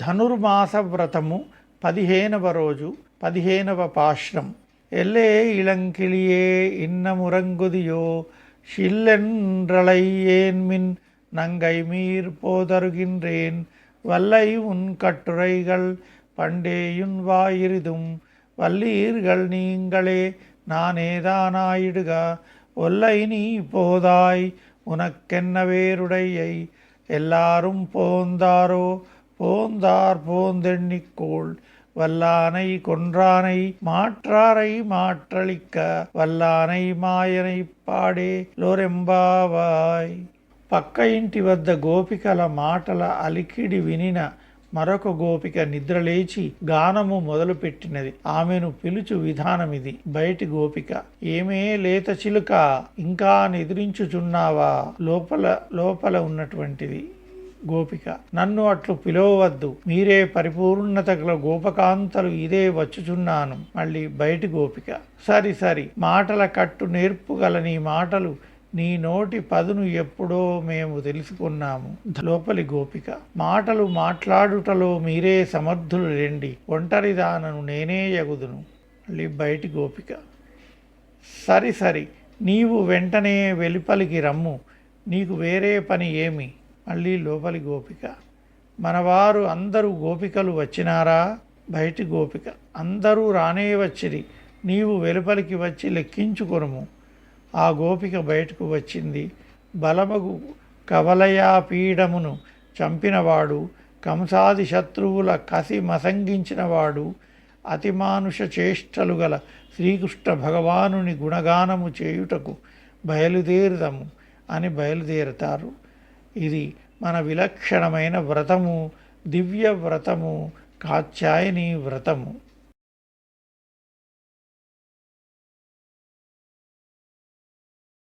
ధనుర్మాస వ్రతము 15వ రోజు 15వ పాశ్రం. ఎల్లే ఇళంకిళియే இன்னமுறங்குதியோ ஷில்லென்றழையேன்மின் நங்கை மீர் போதருகின்றேன் வல்லை உன் கட்டுரைகள் பண்டேயுன் வாயிரிதும் வல்லீர்கள் நீங்களே நானேதானாயிடுக ஒல்லை நீ போதாய் உனக்கென்ன வேருடையை எல்லாரும் போந்தாரோ போந்தார் போந்தெண்ணிக்கோள் வல்லானை கொன்றானை மாற்றாரை மாற்றளிக்க வல்லானை మాయనై పాడే లోరెంబావాయ్. పక్క ఇంటి వద్ద గోపికల మాటల అలికిడి వినిన మరొక గోపిక నిద్రలేచి గానము మొదలుపెట్టినది. ఆమెను పిలుచు విధానమిది. బయటి గోపిక: ఏమే లేత చిలుక, ఇంకా నిద్రించుచున్నావా? లోపల ఉన్నటువంటిది గోపిక: నన్ను అట్లు పిలవవద్దు, మీరే పరిపూర్ణత గల గోపకాంతలు, ఇదే వచ్చుచున్నాను. మళ్ళీ బయటి గోపిక: సరి మాటల కట్టు నేర్పుగల నీ మాటలు, నీ నోటి పదును ఎప్పుడో మేము తెలుసుకున్నాము. లోపలి గోపిక: మాటలు మాట్లాడుటలో మీరే సమర్థులు రండి, ఒంటరిదానను నేనే యగుదును. మళ్ళీ బయటి గోపిక: సరి నీవు వెంటనే వెలుపలికి రమ్ము, నీకు వేరే పని ఏమి? మళ్ళీ లోపలి గోపిక: మనవారు అందరూ గోపికలు వచ్చినారా? బయటి గోపిక: అందరూ రానే వచ్చిరి, నీవు వెలుపలికి వచ్చి లెక్కించుకొనుము. ఆ గోపిక బయటకు వచ్చింది. బలమగు కవలయాపీడమును చంపినవాడు, కంసాది శత్రువుల కసి మసంగించినవాడు, అతిమానుష చేష్టలు గల శ్రీకృష్ణ భగవానుని గుణగానము చేయుటకు బయలుదేరుదము అని బయలుదేరతారు. ఇది మన విలక్షణమైన వ్రతము, దివ్య వ్రతము, కాత్యాయని వ్రతము.